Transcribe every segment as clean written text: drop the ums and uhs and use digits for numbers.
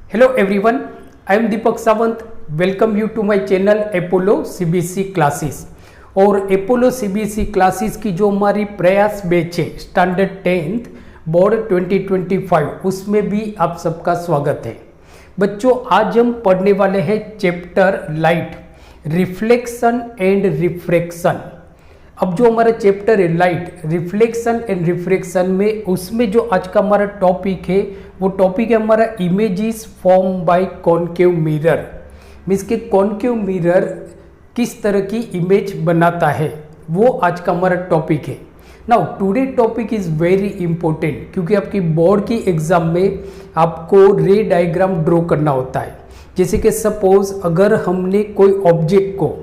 Hello everyone, I am Deepak Sawant. Welcome you to my channel Apollo CBSE classes. और Apollo CBSE classes की जो हमारी प्रयास batch है स्टैंडर्ड 10th बोर्ड 2025 उसमें भी आप सबका स्वागत है। बच्चों, आज हम पढ़ने वाले हैं chapter light, reflection and refraction. अब जो हमारा चैप्टर है लाइट, रिफ्लेक्शन एंड रिफ्रैक्शन में, उसमें जो आज का हमारा टॉपिक है वो टॉपिक है हमारा images form by concave mirror. Means के कॉनकेव मिरर किस तरह की इमेज बनाता है, वो आज का हमारा टॉपिक है। Now today topic is very important, क्योंकि आपकी बोर्ड की एग्जाम में आपको रे डायग्राम ड्रॉ करना होता है। जैसे कि सपोज अगर हमने कोई ऑब्जेक्ट को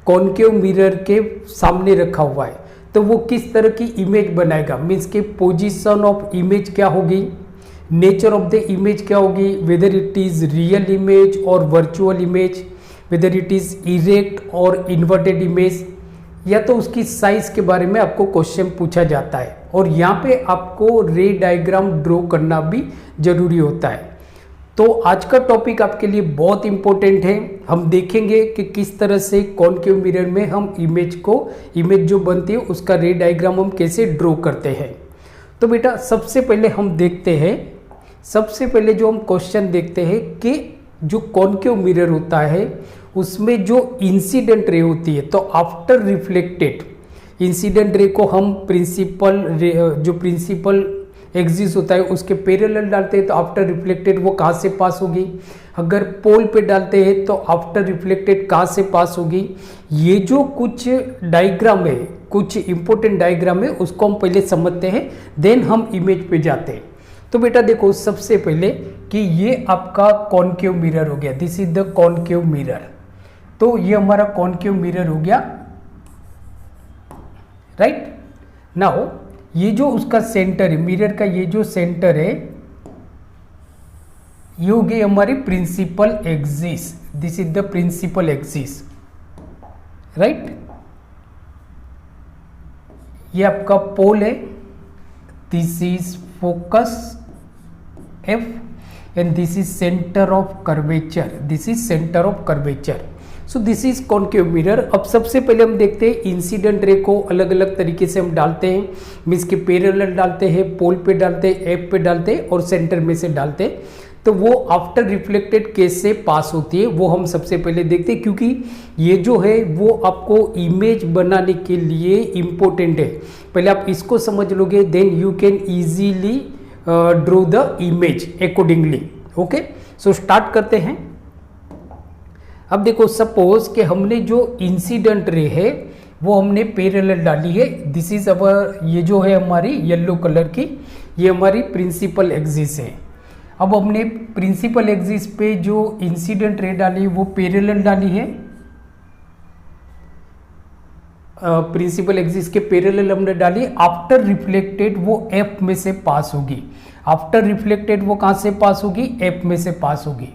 कॉनकेव मिरर के सामने रखा हुआ है तो वो किस तरह की इमेज बनाएगा। मीन्स के पोजीशन ऑफ इमेज क्या होगी, नेचर ऑफ द इमेज क्या होगी, whether it is real image और virtual image, whether it is erect और इन्वर्टेड इमेज, या तो उसकी साइज के बारे में आपको क्वेश्चन पूछा जाता है। और यहाँ पे आपको रे डायग्राम ड्रॉ करना भी जरूरी होता है। तो आज का टॉपिक आपके लिए बहुत इंपॉर्टेंट है। हम देखेंगे कि किस तरह से कॉनकेव मिरर में हम इमेज जो बनती है उसका रे डायग्राम हम कैसे ड्रॉ करते हैं। तो बेटा सबसे पहले हम देखते हैं, सबसे पहले जो हम क्वेश्चन देखते हैं कि जो कॉनकेव मिरर होता है उसमें जो इंसिडेंट रे होती है, तो आफ्टर रिफ्लेक्टेड इंसिडेंट रे को हम प्रिंसिपल एक्सिस होता है उसके पैरेलल डालते हैं, तो आफ्टर रिफ्लेक्टेड वो कहाँ से पास होगी। अगर पोल पे डालते हैं तो आफ्टर रिफ्लेक्टेड कहाँ से पास होगी। ये जो कुछ डायग्राम है, कुछ इंपॉर्टेंट डायग्राम है, उसको हम पहले समझते हैं, देन हम इमेज पे जाते हैं। तो बेटा देखो सबसे पहले कि ये आपका कॉनकेव मिरर हो गया, this is the concave mirror. तो ये हमारा कॉनकेव मिरर हो गया, राइट। नाउ ये जो उसका सेंटर है मिरर का, ये जो सेंटर है ये हो गई हमारी principal axis, this is the principal axis, right. ये आपका पोल है, this is focus F and this is centre of curvature, this is centre of curvature. So this is concave mirror. अब सबसे पहले हम देखते हैं इंसिडेंट रे को अलग अलग तरीके से हम डालते हैं। मीन्स के पैरेलल डालते हैं, पोल पे डालते हैं, एफ पे डालते हैं और सेंटर में से डालते हैं। तो वो आफ्टर रिफ्लेक्टेड केस से पास होती है, वो हम सबसे पहले देखते हैं, क्योंकि ये जो है वो आपको इमेज बनाने के लिए इम्पोर्टेंट है। पहले आप इसको समझ लोगे, then you can easily draw the image accordingly. Okay, so start करते हैं। अब देखो सपोज कि हमने जो इंसिडेंट रे है वो हमने पैरेलल डाली है, दिस इज अवर, ये जो है हमारी येलो कलर की, ये हमारी प्रिंसिपल एक्सिस है। अब हमने प्रिंसिपल एक्सिस पे जो इंसिडेंट रे डाली है वो पैरेलल डाली है, प्रिंसिपल एक्सिस के पैरेलल हमने डाली। आफ्टर रिफ्लेक्टेड वो एफ में से पास होगी, आफ्टर रिफ्लेक्टेड वो कहां से पास होगी, एफ में से पास होगी।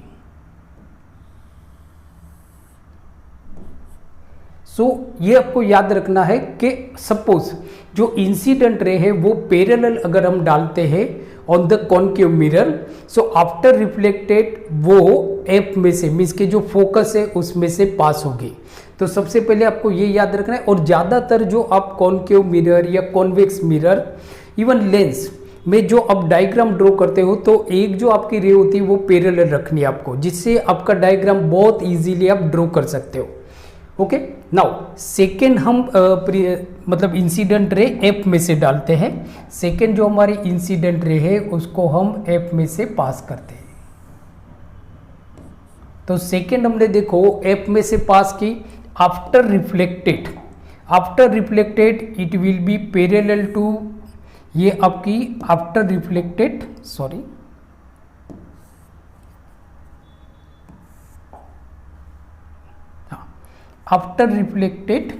सो ये आपको याद रखना है कि सपोज जो इंसिडेंट रे है वो पैरेलल अगर हम डालते हैं on the concave mirror, so after reflected वो एफ में से, मीन्स के जो फोकस है उसमें से पास होगी। तो सबसे पहले आपको ये याद रखना है। और ज़्यादातर जो आप कॉनकेव मिरर या कॉन्वेक्स मिरर, इवन लेंस में जो आप डायग्राम ड्रॉ करते हो, तो एक जो आपकी रे होती है वो पैरेलल रखनी है आपको, जिससे आपका डायग्राम बहुत इजीली आप ड्रॉ कर सकते हो। ओके, नाउ सेकेंड हम मतलब इंसिडेंट रे एफ में से डालते हैं। सेकेंड जो हमारी इंसिडेंट रे है उसको हम एफ में से पास करते हैं। तो सेकेंड हमने देखो एफ में से पास की, after reflected, after reflected it will be parallel to, ये आपकी after reflected, sorry after reflected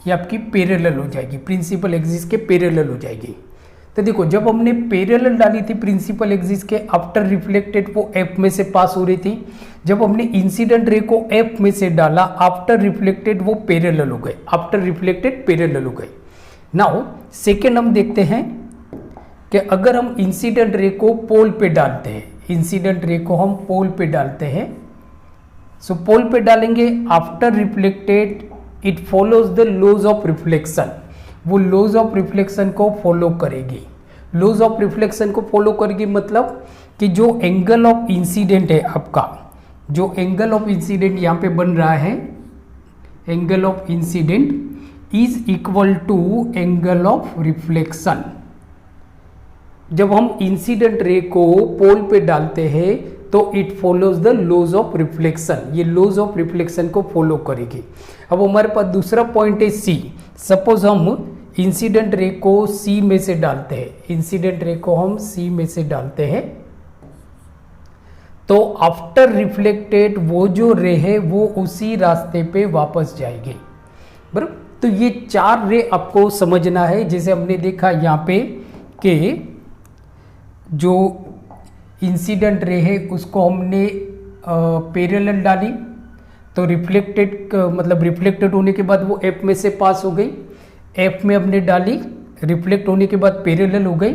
ये आपकी पैरेलल हो जाएगी, प्रिंसिपल एक्सिस के पैरेलल हो जाएगी। तो देखो जब हमने पैरेलल डाली थी प्रिंसिपल एक्सिस के, आफ्टर रिफ्लेक्टेड वो एफ में से पास हो रही थी। जब हमने इंसिडेंट रे को एफ में से डाला, आफ्टर रिफ्लेक्टेड वो पैरेलल हो गए, आफ्टर रिफ्लेक्टेड पैरेलल हो गए। नाउ सेकेंड हम देखते हैं कि अगर हम इंसिडेंट रे को पोल पे डालते हैं, इंसिडेंट रे को हम पोल पे डालते हैं, सो पोल पे डालेंगे, after reflected it follows the laws of reflection, वो लॉज ऑफ रिफ्लेक्शन को फॉलो करेगी। लॉज ऑफ रिफ्लेक्शन को फॉलो करेगी मतलब कि जो एंगल ऑफ इंसिडेंट है आपका, जो एंगल ऑफ इंसिडेंट यहाँ पे बन रहा है, angle of incident is equal to angle of reflection. जब हम इंसिडेंट रे को पोल पे डालते हैं तो it follows the laws of reflection, ये लॉज ऑफ रिफ्लेक्शन को फॉलो करेगी। अब हमारे पास दूसरा पॉइंट है सी। सपोज हम इंसिडेंट रे को सी में से डालते हैं, इंसिडेंट रे को हम सी में से डालते हैं, तो आफ्टर रिफ्लेक्टेड वो जो रे है वो उसी रास्ते पे वापस जाएगी, बराबर। तो ये 4 रे आपको समझना है। जैसे हमने देखा यहाँ पे कि जो इंसिडेंट रे है उसको हमने पैरेलल डाली, तो रिफ्लेक्टेड मतलब रिफ्लेक्टेड होने के बाद वो एफ में से पास हो गई, एफ में हमने डाली, रिफ्लेक्ट होने के बाद पैरेलल हो गई,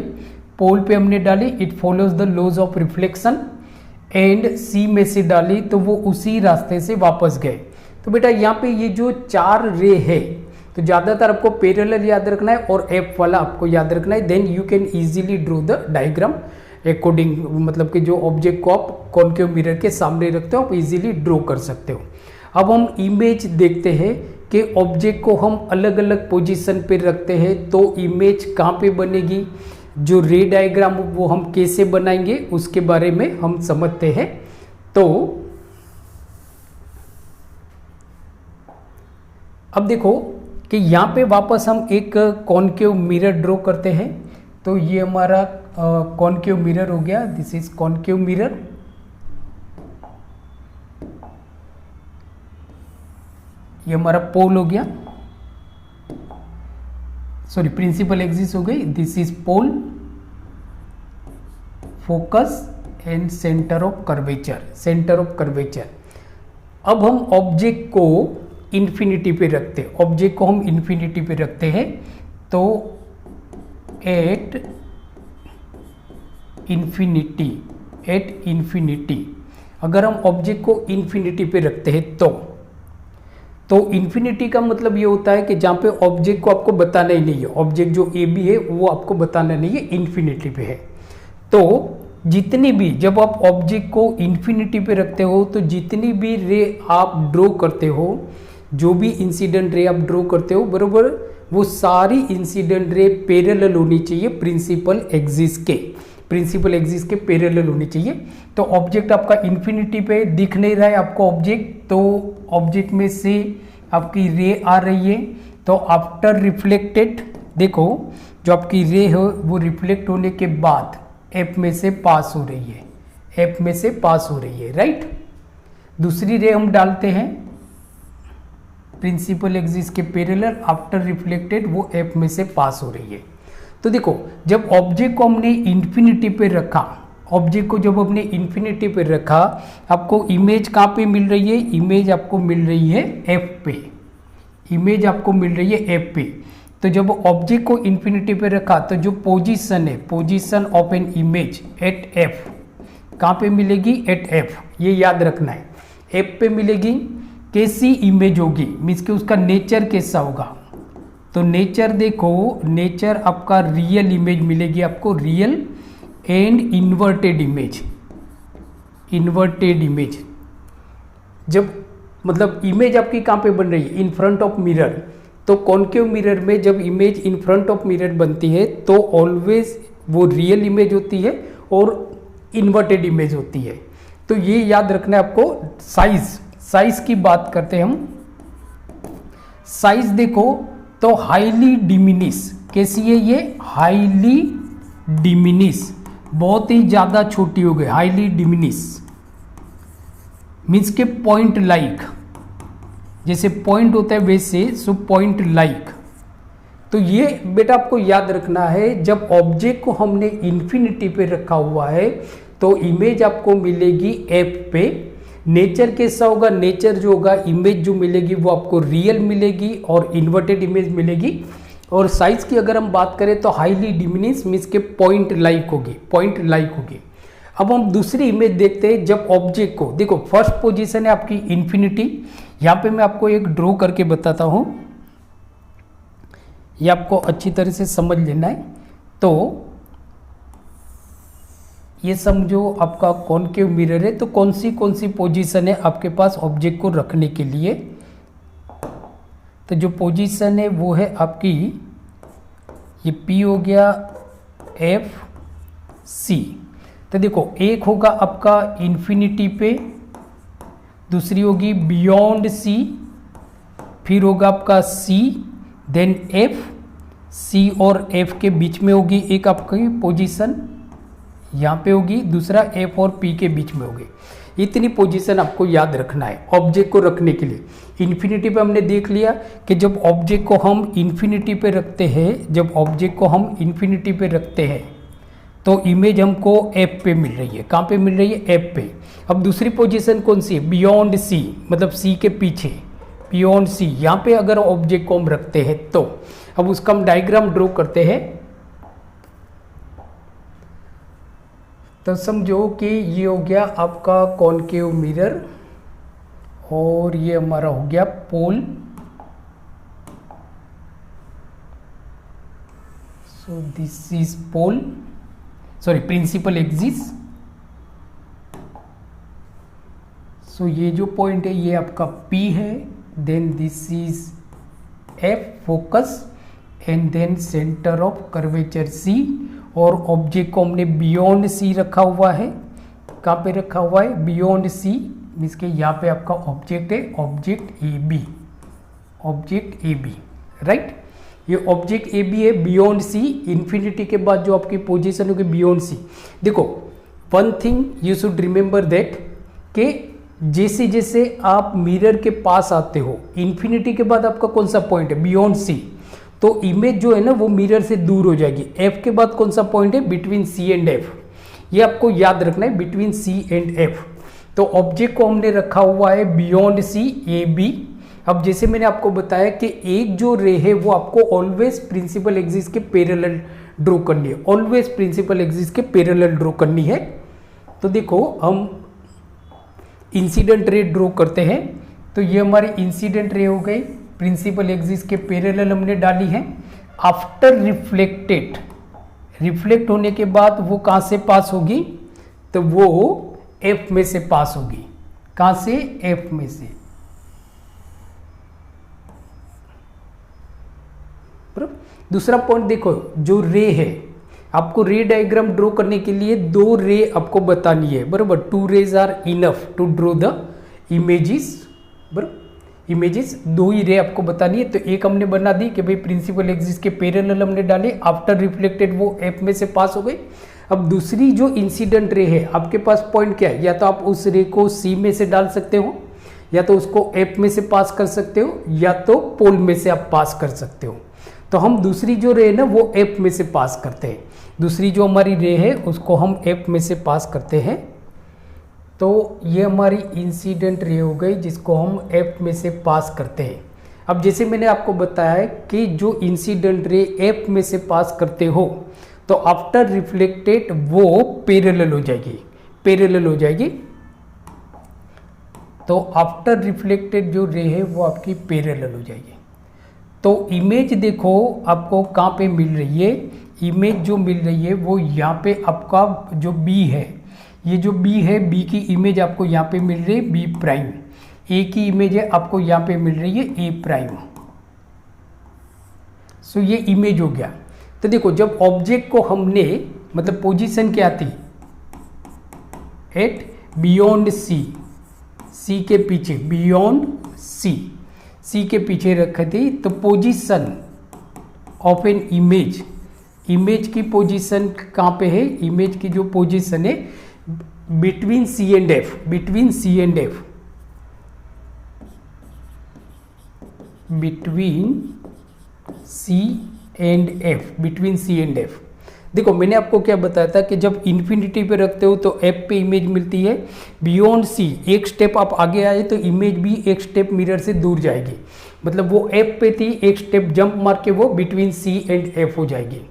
पोल पे हमने डाली, it follows the laws of reflection, and C में से डाली तो वो उसी रास्ते से वापस गए। तो बेटा यहाँ पे ये जो 4 रे है, तो ज़्यादातर आपको पैरेलल याद रखना है और एफ वाला आपको याद रखना है, then you can easily draw the diagram according, मतलब कि जो ऑब्जेक्ट को आप कॉनकेव मिरर के सामने रखते हो आप इजीली ड्रॉ कर सकते हो। अब हम इमेज देखते हैं कि ऑब्जेक्ट को हम अलग अलग पोजीशन पे रखते हैं तो इमेज कहाँ पे बनेगी, जो रे डायग्राम वो हम कैसे बनाएंगे उसके बारे में हम समझते हैं। तो अब देखो कि यहाँ पे वापस हम एक कॉनकेव मिरर ड्रॉ करते हैं। तो ये हमारा कॉनकेव मिरर हो गया, दिस इज कॉनकेव मिरर। ये हमारा पोल हो गया, सॉरी प्रिंसिपल एक्सिस हो गई, this is pole, focus and centre of curvature, centre of curvature. अब हम ऑब्जेक्ट को इन्फिनिटी पे रखते हैं, ऑब्जेक्ट को हम इन्फिनिटी पे रखते हैं, तो एट इन्फिनिटी अगर हम ऑब्जेक्ट को इन्फिनिटी पे रखते हैं तो इन्फिनिटी का मतलब ये होता है कि जहाँ पे ऑब्जेक्ट को आपको बताना ही नहीं है, ऑब्जेक्ट जो ए बी है वो आपको बताना नहीं है, इन्फिनिटी पे है। तो जितनी भी, जब आप ऑब्जेक्ट को इन्फिनिटी पे रखते हो तो जितनी भी रे आप ड्रॉ करते हो, जो भी इंसिडेंट रे आप ड्रॉ करते हो, बरोबर वो सारी इंसिडेंट रे पैरेलल होनी चाहिए प्रिंसिपल एक्सिस के, प्रिंसिपल एक्सिस के पैरेलल होनी चाहिए। तो ऑब्जेक्ट आपका इन्फिनिटी पे दिख नहीं रहा है आपको ऑब्जेक्ट, तो ऑब्जेक्ट में से आपकी रे आ रही है, तो आफ्टर रिफ्लेक्टेड देखो जो आपकी रे है वो रिफ्लेक्ट होने के बाद एफ में से पास हो रही है, एफ में से पास हो रही है, राइट। दूसरी रे हम डालते हैं प्रिंसिपल एक्सिस के पैरेलल, आफ्टर रिफ्लेक्टेड वो एफ में से पास हो रही है। तो देखो जब ऑब्जेक्ट को हमने इन्फिनिटी पे रखा, ऑब्जेक्ट को जब हमने इन्फिनिटी पे रखा, आपको इमेज कहाँ पे मिल रही है, इमेज आपको मिल रही है एफ पे, इमेज आपको मिल रही है एफ पे। तो जब ऑब्जेक्ट को इन्फिनिटी पे रखा तो जो पोजीशन है, position of an image eight F कहाँ पे मिलेगी, एट एफ, ये याद रखना है, एफ पे मिलेगी। कैसी इमेज होगी, मीन्स कि उसका नेचर कैसा होगा, तो नेचर देखो, नेचर आपका रियल इमेज मिलेगी आपको, real and inverted image, inverted image. जब मतलब इमेज आपकी कहाँ पे बन रही है, इन फ्रंट ऑफ मिरर, तो कॉनकेव मिरर में जब image in front of mirror बनती है तो ऑलवेज वो रियल इमेज होती है और इन्वर्टेड इमेज होती है। तो ये याद रखना है आपको। साइज, साइज की बात करते हैं हम, साइज देखो तो हाईली डिमिनिश, कैसी है ये, हाईली डिमिनिश, बहुत ही ज़्यादा छोटी हो गई, हाईली डिमिनिश मीन्स के पॉइंट लाइक, जैसे पॉइंट होता है वैसे, सो पॉइंट लाइक। तो ये बेटा आपको याद रखना है, जब ऑब्जेक्ट को हमने इन्फिनिटी पे रखा हुआ है तो इमेज आपको मिलेगी एफ पे। नेचर कैसा होगा, नेचर जो होगा, इमेज जो मिलेगी वो आपको रियल मिलेगी और इन्वर्टेड इमेज मिलेगी। और साइज की अगर हम बात करें तो हाईली डिमिनिश मीन्स के पॉइंट लाइक होगी। अब हम दूसरी इमेज देखते हैं। जब ऑब्जेक्ट को देखो, फर्स्ट पोजीशन है आपकी इन्फिनिटी। यहाँ पे मैं आपको एक ड्रॉ करके बताता हूँ, ये आपको अच्छी तरह से समझ लेना है। तो ये समझो आपका कॉनकेव मिरर है, तो कौन सी पोजीशन है आपके पास ऑब्जेक्ट को रखने के लिए। तो जो पोजीशन है वो है आपकी ये P हो गया, F C। तो देखो, एक होगा आपका इन्फिनिटी पे, दूसरी होगी बियॉन्ड C, फिर होगा आपका C, देन F, C और F के बीच में होगी एक आपकी पोजीशन, यहाँ पे होगी, दूसरा F और P के बीच में होगी। इतनी पोजीशन आपको याद रखना है ऑब्जेक्ट को रखने के लिए। इन्फिनिटी पे हमने देख लिया कि जब ऑब्जेक्ट को हम इन्फिनिटी पे रखते हैं, तो इमेज हमको F पे मिल रही है। कहाँ पे मिल रही है? F पे। अब दूसरी पोजीशन कौन सी है? बियॉन्ड C, मतलब C के पीछे, बियॉन्ड C। यहाँ पे अगर ऑब्जेक्ट को हम रखते हैं तो अब उसका हम डायग्राम ड्रॉ करते हैं। तो समझो कि ये हो गया आपका कॉनकेव मिरर और ये हमारा हो गया pole. So this is pole, sorry principal axis. So ये जो पॉइंट है ये आपका P है, then this is F focus, and then centre of curvature C। और ऑब्जेक्ट को हमने बियॉन्ड C रखा हुआ है। कहाँ पे रखा हुआ है? बियॉन्ड C, मीन्स के यहाँ पे आपका ऑब्जेक्ट है, ऑब्जेक्ट ए बी, राइट। ये ऑब्जेक्ट ए बी है बियॉन्ड C। इन्फिनिटी के बाद जो आपकी पोजीशन होगी बियॉन्ड C। देखो, one thing you should remember that कि जैसे जैसे आप मिरर के पास आते हो, इन्फिनिटी के बाद आपका कौन सा पॉइंट है? Beyond C। तो इमेज जो है ना वो मिरर से दूर हो जाएगी। F के बाद कौन सा पॉइंट है? Between C and F। ये आपको याद रखना है, बिटवीन C एंड F। तो ऑब्जेक्ट को हमने रखा हुआ है बियॉन्ड C, ए बी। अब जैसे मैंने आपको बताया कि एक जो रे है वो आपको ऑलवेज प्रिंसिपल एक्सिस के पैरेलल ड्रॉ करनी है, ऑलवेज प्रिंसिपल एक्सिस के पैरेलल ड्रॉ करनी है। तो देखो, हम इंसिडेंट रे ड्रॉ करते हैं। तो ये हमारी इंसिडेंट रे हो गई, प्रिंसिपल एक्सिस के पैरेलल हमने डाली है। आफ्टर रिफ्लेक्ट होने के बाद वो कहाँ से पास होगी? तो वो F में से पास होगी। कहाँ से? F में से। दूसरा पॉइंट देखो, जो रे है, आपको रे डायग्राम ड्रॉ करने के लिए दो रे आपको बतानी है, बराबर। 2 rays are enough to draw the images, बराबर। इमेजेस 2 ही रे आपको बतानी है। तो एक हमने बना दी कि भाई प्रिंसिपल एक्सिस के पैरेलल हमने डाले, आफ्टर रिफ्लेक्टेड वो F में से पास हो गई। अब दूसरी जो इंसिडेंट रे है, आपके पास पॉइंट क्या है? या तो आप उस रे को C में से डाल सकते हो, या तो उसको F में से पास कर सकते हो, या तो पोल में से आप पास कर सकते हो। तो हम दूसरी जो रे है ना वो F में से पास करते हैं। दूसरी जो हमारी रे है उसको हम F में से पास करते हैं। तो ये हमारी इंसिडेंट रे हो गई जिसको हम F में से पास करते हैं। अब जैसे मैंने आपको बताया कि जो इंसिडेंट रे F में से पास करते हो तो आफ्टर रिफ्लेक्टेड वो पैरेलल हो जाएगी, तो आफ्टर रिफ्लेक्टेड जो रे है वो आपकी पैरेलल हो जाएगी। तो इमेज देखो आपको कहाँ पे मिल रही है? इमेज जो मिल रही है वो यहाँ पे आपका जो B है, ये जो B है, B की इमेज आपको यहाँ पे मिल रही है B प्राइम। A की इमेज है आपको यहाँ पे मिल रही है A प्राइम। सो ये इमेज हो गया। तो देखो, जब ऑब्जेक्ट को हमने, मतलब पोजीशन क्या थी? एट बियॉन्ड C के पीछे, बियॉन्ड C के पीछे रखी थी। तो पोजीशन ऑफ एन इमेज की पोजीशन कहाँ पे है? इमेज की जो पोजीशन है between C and F, between C and F। देखो मैंने आपको क्या बताया था कि जब इन्फिनिटी पे रखते हो तो एफ पे इमेज मिलती है, बियॉन्ड सी एक स्टेप आप आगे आए तो इमेज भी एक स्टेप मिरर से दूर जाएगी, मतलब वो एफ पे थी, एक स्टेप जंप मार के वो बिटवीन सी एंड एफ हो जाएगी।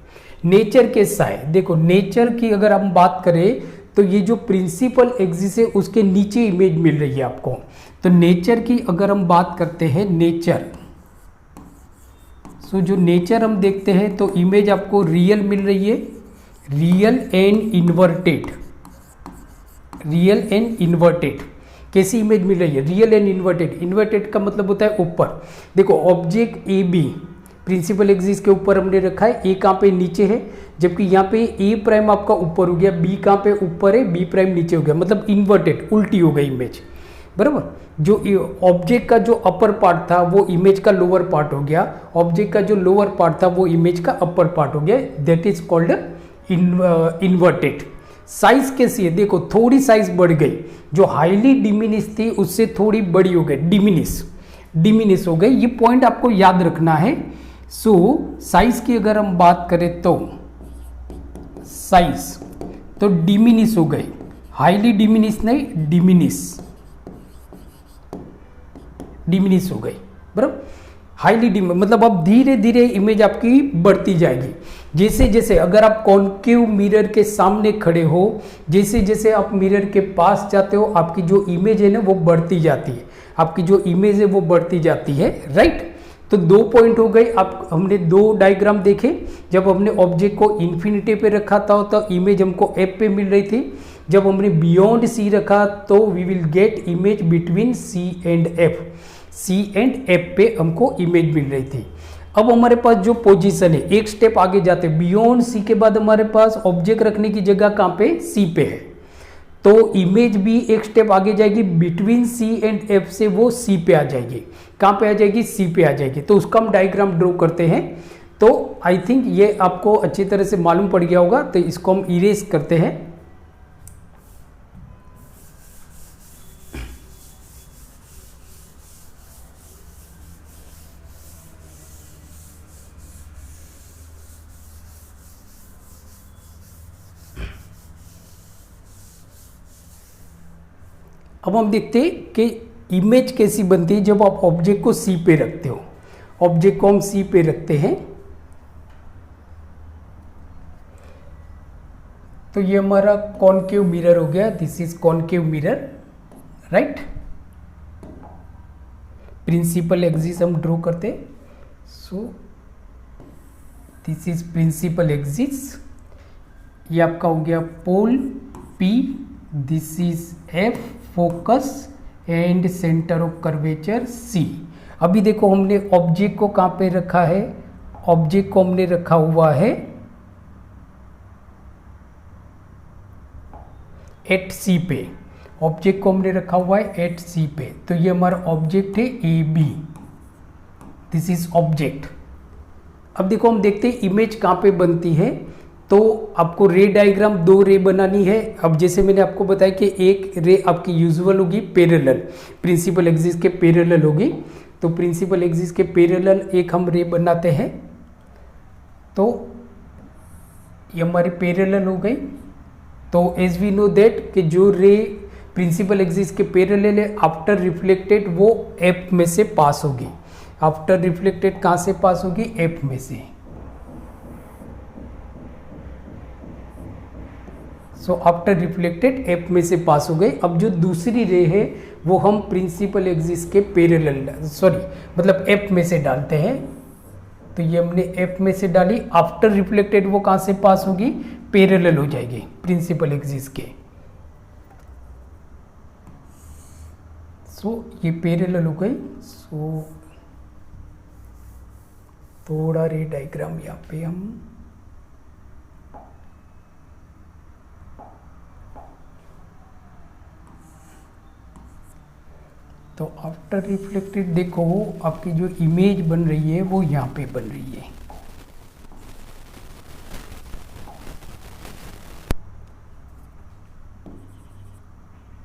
नेचर के साय, देखो नेचर की अगर हम बात करें तो ये जो प्रिंसिपल एक्सिस है उसके नीचे इमेज मिल रही है आपको। तो नेचर की अगर हम बात करते हैं, नेचर, सो जो नेचर हम देखते हैं तो इमेज आपको रियल मिल रही है, real and inverted, real and inverted. कैसी इमेज मिल रही है? Real and inverted. इन्वर्टेड का मतलब होता है ऊपर। देखो object A B principal axis के ऊपर हमने रखा है, ए कहाँ पे? नीचे है, जबकि यहाँ पे ए प्राइम आपका ऊपर हो गया, बी कहाँ पे? ऊपर है, बी प्राइम नीचे हो गया, मतलब इन्वर्टेड, उल्टी हो गई इमेज, बराबर। जो ऑब्जेक्ट का जो अपर पार्ट था वो इमेज का लोअर पार्ट हो गया, ऑब्जेक्ट का जो लोअर पार्ट था वो इमेज का अपर पार्ट हो गया, that is called inverted. Size कैसी है? देखो थोड़ी साइज बढ़ गई, जो हाईली डिमिनिश थी उससे थोड़ी बड़ी हो गई, डिमिनिश हो गई, ये पॉइंट आपको याद रखना है। सो साइज की अगर हम बात करें तो साइज तो डिमिनिश हो गई, हाईली डिमिनिश नहीं, डिमिनिश हो गई, बराबर। हाईली मतलब अब धीरे धीरे इमेज आपकी बढ़ती जाएगी। जैसे जैसे अगर आप कॉन्केव मिरर के सामने खड़े हो, जैसे जैसे आप मिरर के पास जाते हो, आपकी जो इमेज है ना वो बढ़ती जाती है, आपकी जो इमेज है वो बढ़ती जाती है, राइट। तो 2 पॉइंट हो गए। आप हमने 2 डायग्राम देखे। जब हमने ऑब्जेक्ट को इन्फिनिटी पे रखा था तो इमेज हमको एफ पे मिल रही थी, जब हमने बियॉन्ड सी रखा तो we will get image between C and F, C and F पे हमको इमेज मिल रही थी। अब हमारे पास जो पोजीशन है, एक स्टेप आगे जाते, बियॉन्ड सी के बाद हमारे पास ऑब्जेक्ट रखने की जगह कहाँ पे? सी पे है, तो इमेज भी एक स्टेप आगे जाएगी, बिटवीन सी एंड एफ से वो सी पे आ जाएगी। कहाँ पे आ जाएगी? सी पे आ जाएगी। तो उसका हम डायग्राम ड्रॉ करते हैं। तो आई थिंक ये आपको अच्छी तरह से मालूम पड़ गया होगा, तो इसको हम इरेज करते हैं। अब हम देखते हैं कि इमेज कैसी बनती है जब आप ऑब्जेक्ट को सी पे रखते हो। ऑब्जेक्ट को हम सी पे रखते हैं तो ये हमारा कॉन्केव मिरर हो गया, this is concave mirror, right. Principal axis हम ड्रॉ करते, so this is principal axis, ये आपका हो गया pole P, this is F, focus and centre of curvature C। अभी देखो हमने ऑब्जेक्ट को कहाँ पे रखा है? ऑब्जेक्ट को हमने रखा हुआ है एट C पे, ऑब्जेक्ट को हमने रखा हुआ है एट C पे। तो ये हमारा ऑब्जेक्ट है AB, दिस इज ऑब्जेक्ट। अब देखो हम देखते हैं इमेज कहाँ पे बनती है। तो आपको रे डायग्राम 2 रे बनानी है। अब जैसे मैंने आपको बताया कि एक रे आपकी यूजुअल होगी पैरेलल, प्रिंसिपल एक्सिस के पैरेलल होगी। तो प्रिंसिपल एक्सिस के पैरेलल एक हम रे बनाते हैं, तो ये हमारी पैरेलल हो गई। तो एज वी नो दैट कि जो रे प्रिंसिपल एक्सिस के पैरेलल है, आफ्टर रिफ्लेक्टेड वो एफ में से पास होगी। आफ्टर रिफ्लेक्टेड कहाँ से पास होगी? एफ में से। सो आफ्टर रिफ्लेक्टेड एफ में से पास हो गई। अब जो दूसरी रे है वो हम प्रिंसिपल एक्सिस के पैरेलल, मतलब एफ में से डालते हैं। तो ये हमने एफ में से डाली, आफ्टर रिफ्लेक्टेड वो कहाँ से पास होगी? पैरेलल हो जाएगी प्रिंसिपल एक्सिस के। सो ये पैरेलल हो गई। सो थोड़ा रे डायग्राम यहाँ पे हम तो आफ्टर रिफ्लेक्टेड देखो आपकी जो इमेज बन रही है वो यहाँ पे बन रही है।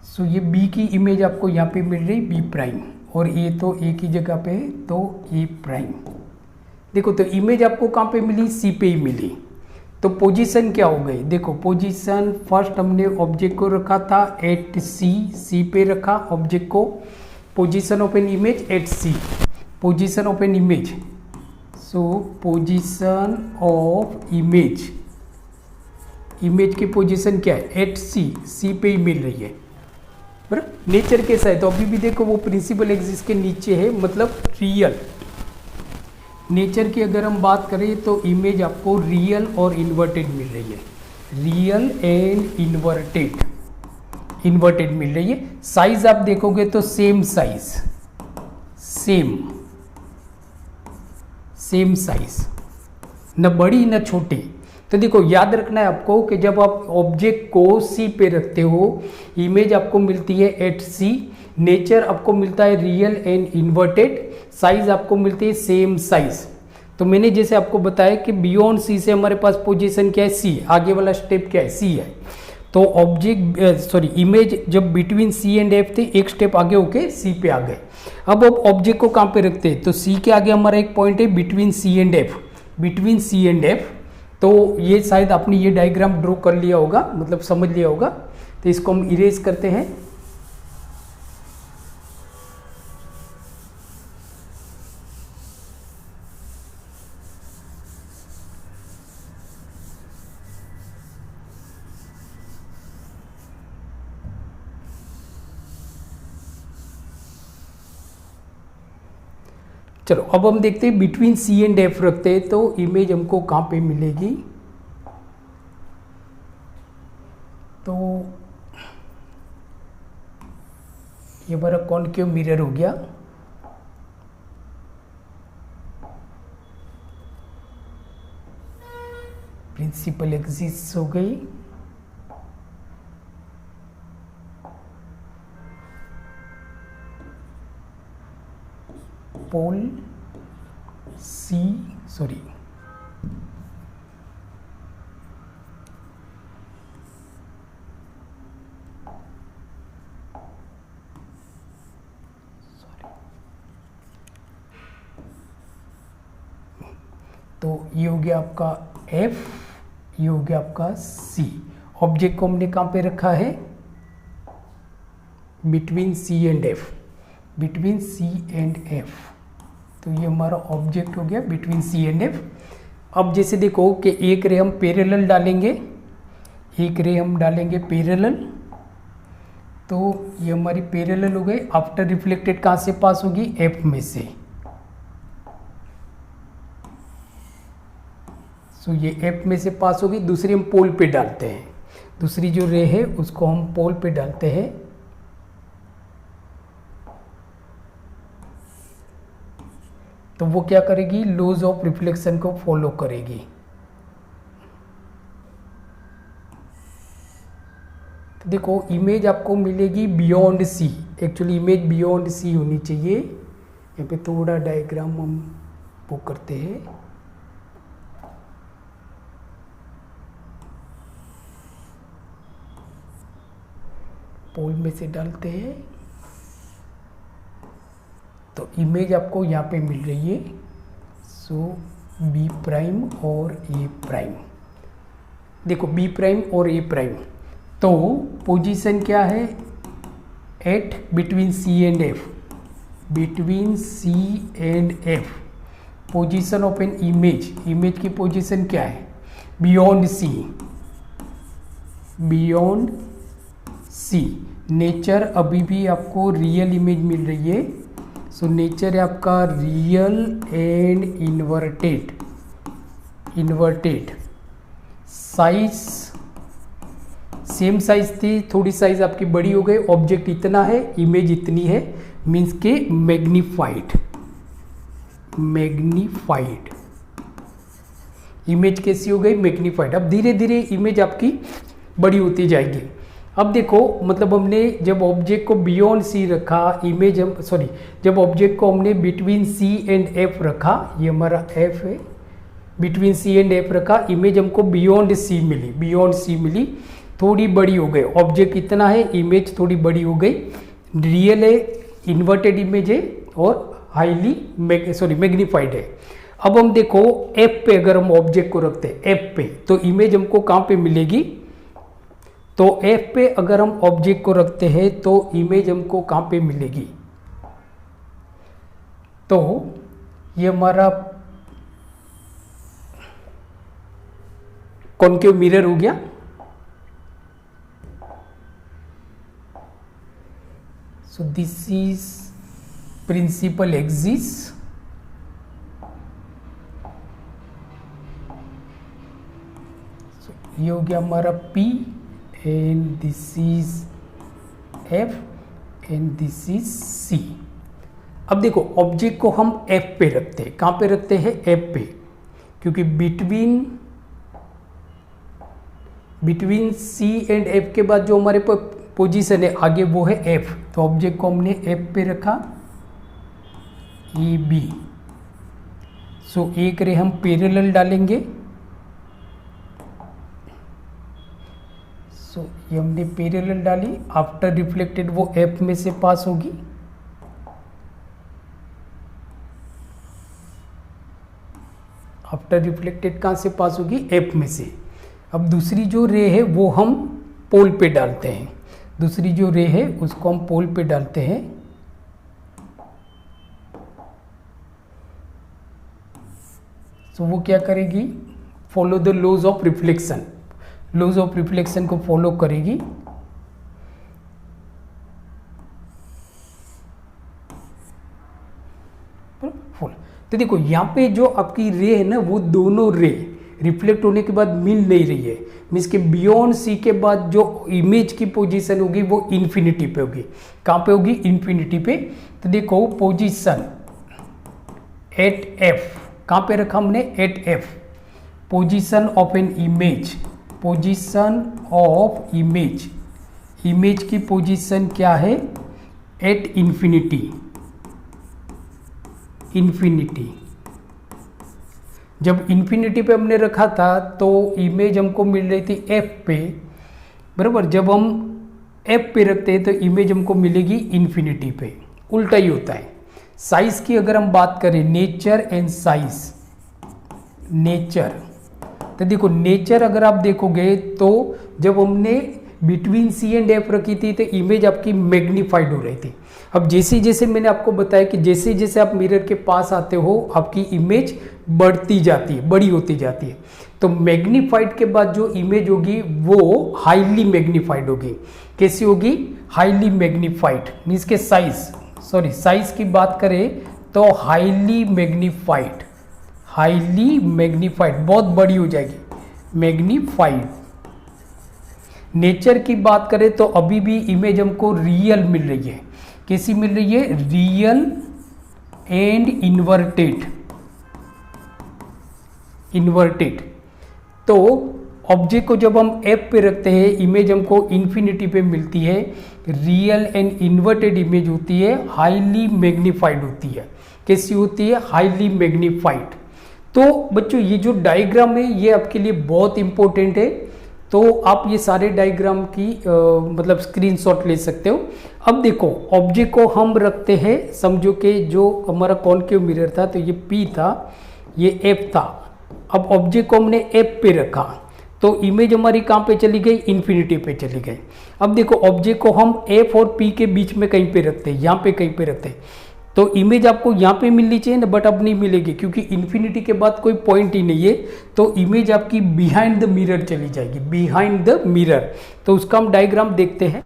सो ये बी की इमेज आपको यहाँ पे मिल रही, बी प्राइम, और ए तो ए की जगह पे है तो ए प्राइम। देखो तो इमेज आपको कहाँ पे मिली? सी पे ही मिली। तो पोजीशन क्या हो गई, देखो पोजीशन फर्स्ट हमने ऑब्जेक्ट को रखा था एट सी पे रखा ऑब्जेक्ट को, position of an image at C, position of an image, so position of image, image की पोजीशन क्या है एट सी पे ही मिल रही है बराबर। नेचर कैसा है, तो अभी भी देखो वो प्रिंसिपल एक्सिस के नीचे है, मतलब रियल। नेचर की अगर हम बात करें तो इमेज आपको रियल और इन्वर्टेड मिल रही है, रियल एंड इन्वर्टेड मिल रही है। साइज आप देखोगे तो सेम साइज, सेम साइज, न बड़ी न छोटी। तो देखो याद रखना है आपको कि जब आप ऑब्जेक्ट को सी पे रखते हो, इमेज आपको मिलती है एट सी, नेचर आपको मिलता है रियल एंड इन्वर्टेड, साइज आपको मिलती है सेम साइज। तो मैंने जैसे आपको बताया कि बियॉन्ड सी से हमारे पास पोजीशन क्या है सी, आगे वाला स्टेप क्या है सी है। तो ऑब्जेक्ट इमेज जब बिटवीन सी एंड एफ थे, एक स्टेप आगे होके सी पे आ गए। अब ऑब्जेक्ट को कहाँ पे रखते हैं, तो सी के आगे हमारा एक पॉइंट है बिटवीन सी एंड एफ, तो ये शायद आपने ये डायग्राम ड्रॉ कर लिया होगा, मतलब समझ लिया होगा। तो इसको हम इरेज करते हैं। चलो अब हम देखते हैं बिटवीन सी एंड एफ रखते हैं तो इमेज हमको कहाँ पे मिलेगी। तो ये हमारा कॉनकेव मिरर हो गया, प्रिंसिपल एक्सिस हो गई, पोल सी तो ये हो गया आपका F, ये हो गया आपका C। ऑब्जेक्ट को हमने कहाँ पे रखा है, between C and F, between C and F। तो ये हमारा ऑब्जेक्ट हो गया बिटवीन C एंड F। अब जैसे देखो कि एक रे हम पैरेलल डालेंगे, एक रे हम डालेंगे पैरेलल, तो ये हमारी पैरेलल हो गई। आफ्टर रिफ्लेक्टेड कहाँ से पास होगी, F में से। सो ये F में से पास होगी, दूसरी हम पोल पे डालते हैं, दूसरी जो रे है उसको हम पोल पे डालते हैं। तो वो क्या करेगी, लॉज ऑफ रिफ्लेक्शन को फॉलो करेगी। तो देखो इमेज आपको मिलेगी beyond C, actually image beyond C होनी चाहिए। यहाँ पे थोड़ा डायग्राम हम वो करते हैं, पोल में से डालते हैं। तो इमेज आपको यहाँ पे मिल रही है, सो बी प्राइम और ए प्राइम। देखो बी प्राइम और ए प्राइम, तो पोजीशन क्या है at between C and F, between C and F. Position of an image, image की पोजीशन क्या है, beyond C, beyond C. Nature अभी भी आपको रियल इमेज मिल रही है, सो नेचर है आपका real and inverted. Size same size थी, थोड़ी साइज आपकी बड़ी हो गई। ऑब्जेक्ट इतना है, इमेज इतनी है, मीन्स के मैग्नीफाइड। इमेज कैसी हो गई, मैग्नीफाइड। अब धीरे धीरे इमेज आपकी बड़ी होती जाएगी। अब देखो मतलब हमने जब ऑब्जेक्ट को बियॉन्ड सी रखा, इमेज हम जब ऑब्जेक्ट को हमने बिटवीन सी एंड एफ रखा, ये हमारा एफ है, बिटवीन सी एंड एफ रखा, इमेज हमको बियॉन्ड सी मिली, थोड़ी बड़ी हो गई। ऑब्जेक्ट इतना है, इमेज थोड़ी बड़ी हो गई, रियल है, इन्वर्टेड इमेज है और हाईली मैग्नीफाइड है। अब हम देखो एफ पे अगर हम ऑब्जेक्ट को रखते हैं एफ पे, तो इमेज हमको कहाँ पे मिलेगी, तो एफ पे अगर हम ऑब्जेक्ट को रखते हैं तो इमेज हमको कहाँ पे मिलेगी, तो ये हमारा कॉन्केव मिरर हो गया। So this is principal axis, ये हो गया हमारा P and this is F and this is C। अब देखो ऑब्जेक्ट को हम F पे रखते हैं, कहाँ पे रखते हैं, F पे, क्योंकि बिटवीन C एंड F के बाद जो हमारे पोजीशन है आगे वो है F, तो ऑब्जेक्ट को हमने F पे रखा AB। सो एक रे हम पैरेलल डालेंगे, सो ये हमने पैरेलल डाली, आफ्टर रिफ्लेक्टेड वो F में से पास होगी, आफ्टर रिफ्लेक्टेड कहाँ से पास होगी, F में से। अब दूसरी जो रे है वो हम पोल पे डालते हैं, दूसरी जो रे है उसको हम पोल पे डालते हैं, तो वो क्या करेगी, follow the laws of reflection, laws of reflection को फॉलो करेगी। तो देखो यहाँ पे जो आपकी रे है ना, वो दोनों रे रिफ्लेक्ट होने के बाद मिल नहीं रही है, मीन्स के बियॉन्ड सी के बाद जो इमेज की पोजीशन होगी वो इन्फिनिटी पे होगी। कहाँ पे होगी, इन्फिनिटी पे। तो देखो पोजीशन एट एफ, कहाँ पे रखा हमने, at F, position of an image, position of image, image की पोजीशन क्या है, एट इन्फिनिटी, इन्फिनिटी। जब इन्फिनिटी पे हमने रखा था तो इमेज हमको मिल रही थी एफ पे, बराबर। जब हम एफ पे रखते हैं तो इमेज हमको मिलेगी इन्फिनिटी पे, उल्टा ही होता है। साइज की अगर हम बात करें, नेचर एंड साइज, नेचर, तो देखो नेचर अगर आप देखोगे तो जब हमने बिटवीन सी एंड एफ रखी थी तो इमेज आपकी मैग्नीफाइड हो रही थी। अब जैसे जैसे मैंने आपको बताया कि जैसे जैसे आप मिरर के पास आते हो आपकी इमेज बढ़ती जाती है, बड़ी होती जाती है। तो मैग्नीफाइड के बाद जो इमेज होगी वो हाईली मैग्नीफाइड होगी। कैसी होगी, हाईली मैग्नीफाइड, मीन्स के साइज, सॉरी साइज की बात करें तो हाईली मैग्नीफाइड, हाईली मैग्नीफाइड, बहुत बड़ी हो जाएगी, मैग्नीफाइड। नेचर की बात करें तो अभी भी इमेज हमको रियल मिल रही है। कैसी मिल रही है, रियल एंड इन्वर्टेड, इन्वर्टेड। तो ऑब्जेक्ट को जब हम एफ पे रखते हैं इमेज हमको इन्फिनिटी पे मिलती है, रियल एंड इन्वर्टेड इमेज होती है, हाईली मैग्नीफाइड होती है। कैसी होती है, हाईली मैग्नीफाइड। तो बच्चों ये जो डायग्राम है ये आपके लिए बहुत इंपॉर्टेंट है, तो आप ये सारे डायग्राम की मतलब स्क्रीनशॉट ले सकते हो। अब देखो ऑब्जेक्ट को हम रखते हैं, समझो कि जो हमारा कॉन्केव मिरर था तो ये P था, ये F था। अब ऑब्जेक्ट को हमने F पे रखा तो इमेज हमारी कहाँ पे चली गई, इन्फिनिटी पे चली गई। अब देखो ऑब्जेक्ट को हम F और P के बीच में कहीं पे रखते हैं, यहाँ पे कहीं पे रखते हैं, तो इमेज आपको यहाँ पे मिलनी चाहिए ना, बट अब नहीं मिलेगी क्योंकि इन्फिनिटी के बाद कोई पॉइंट ही नहीं है। तो इमेज आपकी बिहाइंड द मिरर चली जाएगी, बिहाइंड द मिरर। तो उसका हम डायग्राम देखते हैं।